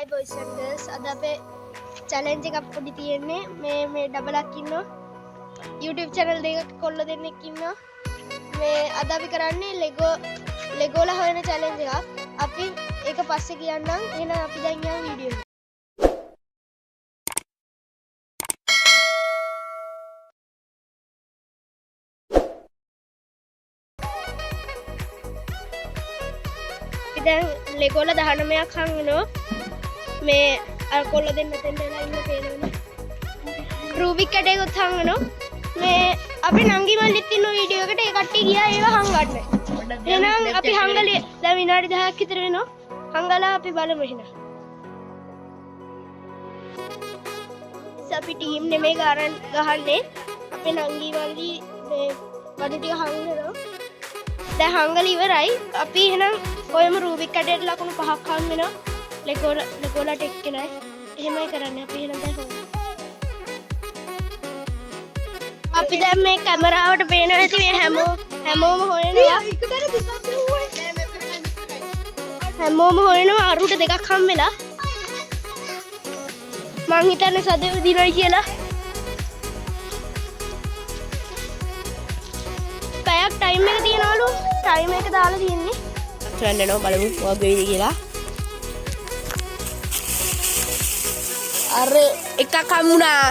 Hi boys and girls. අද අපේ challenge එකක් පොඩි තියෙන්නේ. මේ ඩබලක් ඉන්නවා. YouTube channel දෙකක කොල්ල දෙන්නෙක් ඉන්නවා. මේ අද අපි කරන්නේ Lego ලා හොයන challenge එකක්. අපි ඒක පස්සේ කියන්නම්. එහෙනම් අපි දැන් යමු වීඩියෝ එකට. දැන් Lego ලා 19ක් හංගනවා. මේ අර කොල්ල දෙන්න තෙන්දලා ඉන්න පේනවනේ. රූබික් කැටයකුත් හංගනවා. මේ අපි නංගි මල්ලිත් ඉන්න වීඩියෝ එකට ඒ කට්ටිය ගියා ඒව හංගන්න. එහෙනම් අපි හංගලේ දැන් විනාඩි 10ක් විතර වෙනවා. හංගලා අපි බලමු එහෙනම්. අපි ටීම් නෙමෙයි ගහන්නේ. අපේ නංගි මල්ලි මේ බඩු ටික හංගනවා. දැන් හංගල ඉවරයි. අපි එහෙනම් ඔයම රූබික් කැටයට ලකුණු 5ක් හම් වෙනවා. ලෙගෝලාට එක්කෙනයි. එහෙමයි කරන්නේ අපි එහෙනම් දැන් අපි දැන් මේ කැමරාවට පේනවා ඇති මේ හැමෝම හොයනවා. හැමෝම හොයනවා අරුට දෙකක් හම් වෙලා. මං හිතන්නේ සදෙව දිනයි කියලා. පැයක් ටයිම් එක තියනවලු. ටයිම් එක දාලා තියෙන්නේ. ට්‍රෙන්ඩ් එක බලමු මොකද වෙයිද කියලා. අර එකක් හම්ුණා.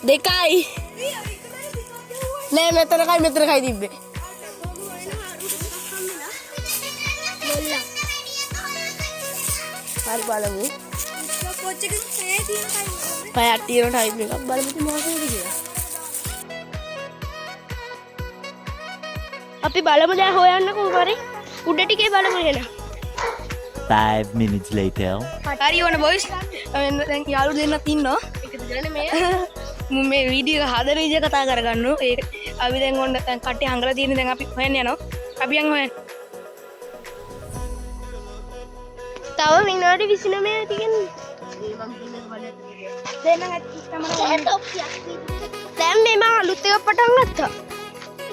දෙකයි. නෑ මෙතනකයි තිබ්බේ. හරි බලමු. කොච් එකේ පැයක් තියෙන ටයිම් එකක් බලමු මොකද වෙයිද කියලා. අපි බලමු දැන් හොයන්නකෝ උඩරේ. උඩ ටිකේ බලමු එහෙනම්. 5 minutes later. හරි ඕන බොයිස්. දැන් යාළු දෙන්නත් ඉන්නවා. මේ වීඩියෝ එක හදන විදිය කතා කරගන්න. ඒ අපි දැන් ඔන්න දැන් කට්ටිය හංගලා තියෙන දැන් අපි හොයන්න යනවා. අපි යන් හොයන්න. තව විනාඩි 29ක් තියෙන්නේ. දැන් මේ මම අලුත් එකක් පටන් ගත්තා.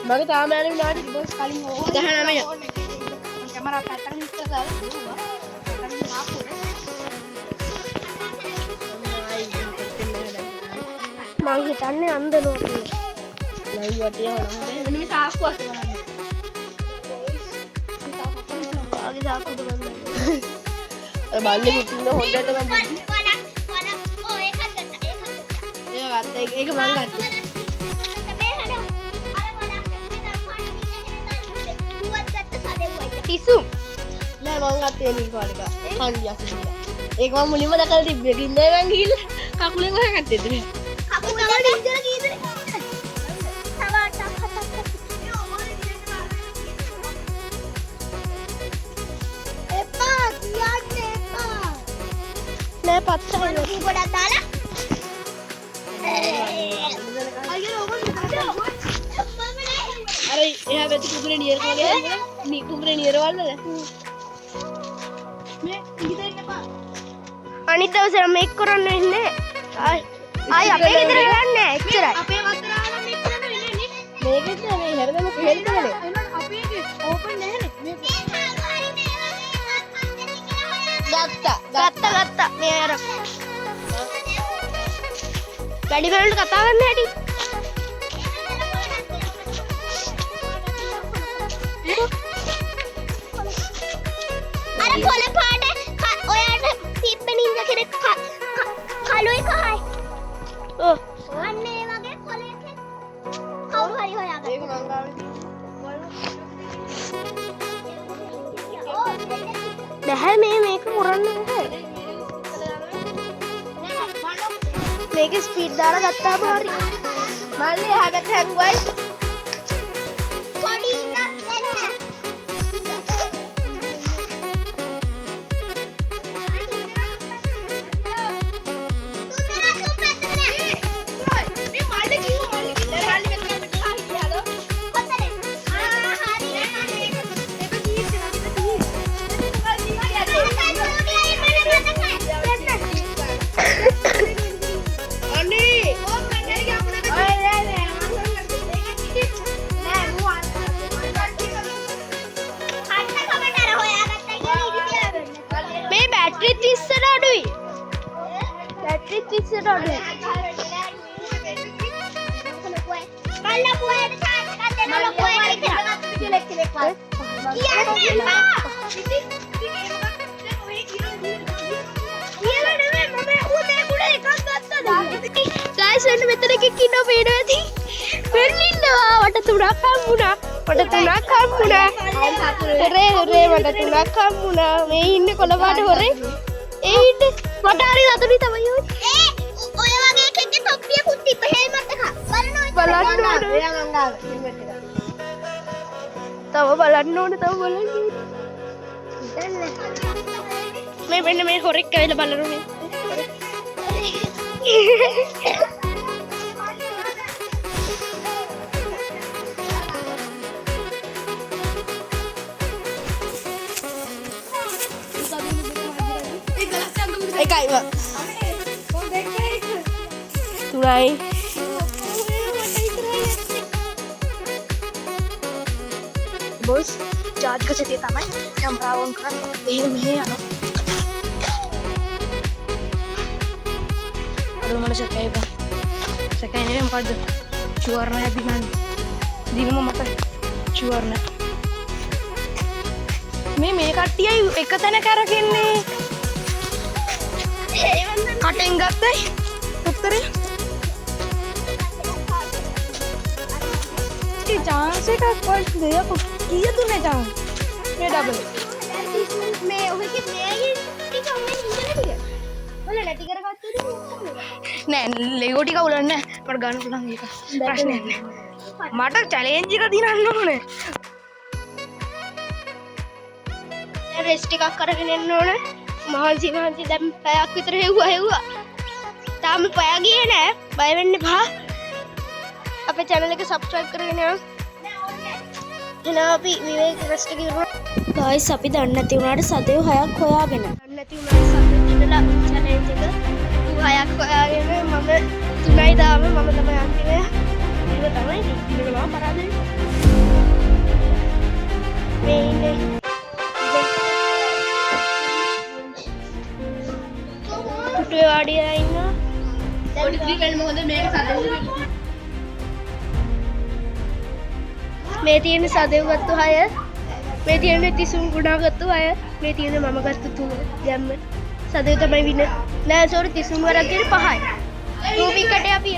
මගේ තාම යන විනාඩි බොස් කලින් ඕවා 19. කැමරා පැත්තකට ඉස්සර දාලා මං හිතන්නේ අන්දනවා කියලා. ලයිව් වටිය වුණා. මේ සාක්කුවක් බලන්න. ආගේ සාක්කුවද බලන්න. අර බල්ලේ මුටින්න හොඳටම බුද්ධි. ඒක මං ගත්තා. තිසු නෑ මං ගත්තේ මේ කාලෙක. හන්දියක් ඉන්නවා. ඒක මම මුලින්ම දැකලා තිබ්බේ. ගින්දේ මං ගිහිල්ලා කකුලෙන් හොයාගත්තේද මේ. නෑ පත්තර ගොඩක් දාලා අර එහා පැත්තේ කුඹුරේ නියර වගේ කුඹුරේ නියර වලද මේ ඉඳින්න එපා. අනිත් දවසේ මේක කරන්න වෙන්නේ. ආයි අපේ ගෙදර ගන්නෑ එච්චරයි. අපේ වත්තර ආවම මේක කරන්න වෙන්නේ නේ. මේකෙත් මේ හැරදම හෙල්දනේ. අපේ ඕපන් නැහැනේ. ගත්තා මේ අර වැඩි වලට කතා කරන්න හැටි. අර කොළ පාට ඔයාට තිබ්බ නින්ජා කෙනෙක් කළුයි කහයි. ඔව් අන්න ඒ වගේ කොළයක් කවුරු හරි හොයාගන්න. ඒක මං ගාවේ නැහැ මේක කරන්න බෑ. මේක ස්පීඩ් දාලා ගත්තාම හරි. මල්ලි එහා පැත්තේ හැංගුවයි. පොඩි ඉන්නක් දෙන්න. අනේ අඩුයි. බැටරිත් 20ට අඩුයි. Guys, මෙන්න මෙතන එකෙක් ඉන්නව පේනවා ඇති. මෙන්න ඉන්නවා. මට 3ක් හම්බුණා. හොරේ මට 3ක් හම්බුණා. මේ ඉන්නේ කොළපාට හොරේ. ඒ ඉන්නේ මට හරි සතුටුයි තමයි ඔය. ඔය වගේ එකෙක්ගේ තොප්පියකුත් තිබ්බ හේමත් එක. බලන්න ඕනේ. එයා ගංගාව හෙල්මට් එක. තව බලන්න ඕනේ. මේ මෙන්න මේ හොරෙක් ඇවිල්ලා බලනවා. එකයිව තුනයි බොස් ජාතික සිතිය තමයි කැමරාවන් කරන්න මෙහෙ යනවා අර මට සැකයි බා සැකයි නෙවෙයි මොකද්ද ෂුවර් නැහැ දිනම මට ෂුවර් නැහැ මේ කට්ටියයි එක තැන කරගෙන්නේ කටෙන් ගත්තයි උත්තරේ ඒ chance එකක් පොඩ් දෙයක් කීය දුන්නේ chance මේ ඩබල් මේ ඔහුගේ මේයි ටික ඔන්නේ ඉඳලා ටික. ඔල නැති කරගත්තොත් නෑ ලෙගෝ ටික උලන්න මට ගන්න පුළුවන් ඒක ප්‍රශ්නයක් නෑ මට චැලෙන්ජ් එක දිනන්න ඕනේ රෙස් ටිකක් කරගෙන එන්න ඕනේ මහන්සි දැන් පැයක් විතර හෙව්වා තාම පැය ගියේ නෑ බය වෙන්න එපා අපේ channel එක subscribe කරගෙන යන්න එනවා අපි විවේක රෙස්ට් එක ඉවර guys අපි දන්නේ නැති වුණාට සදේව 6ක් හොයාගෙන දන්නේ නැති වුණාට සදේව ඉඳලා challenge එක 6ක් හොයාගෙන මම 3යි දාම මම තමයි අන්තිමේ ඒක තමයි ඉතිරිකලම පරාදයි මේ ඉන්නේ පුටුවේ වාඩිලා ඉන්නවා පොඩි ක්‍රිකට් මොකද මේක සදෙන්න මේ තියෙන සදෙව් ගත්තු 6 මේ තියෙන තිසුම් ගුණා ගත්තු 6 මේ තියෙන මම ගත්තු 3 දැම්ම සදෙව් තමයි වින නෑ සෝරි තිසුම් වරක් කියන 5යි රූබි කටේ අපි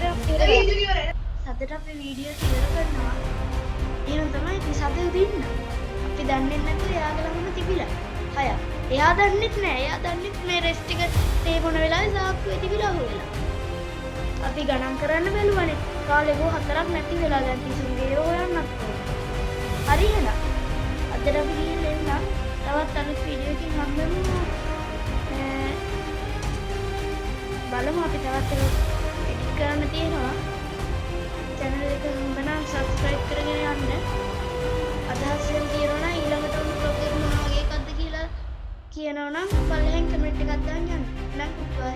සදට අපි වීඩියෝ ෂෙයාර් කරනවා එහෙනම් තමයි අපි සදෙව් දෙන්න අපි දන්නේ නැතුව එයාගේ ළඟම තිබිලා 6 එයා දන්නෙත් නෑ එයා දන්නෙත් මේ රෙස්ට් එක තේ මොන වෙලාවේ සාක්කුවේ තිබිලා හොයලා අපි ගණන් කරන්න බැලුවනේ කාලේ ගෝ 4ක් නැති වෙලා දැන් තිසුම්ගේ ඒව හොයන්නත් හරි එහෙනම් අදට අපි ගිහින් එන්න තවත් අලුත් වීඩියෝ එකකින් හම්බෙමු බලමු අපි තවත් එඩිට් කරන්න තියෙනවා channel එක හම්බෙනම් subscribe කරගෙන යන්න අදහස් වෙන තියෙනවා නම් ඊළඟට උන් vlog එක මොන වගේ එකක්ද කියලා කියනවා නම් පල්ලෙහෙන් කමෙන්ට් එකක් දාන්න යන්න. නම් bye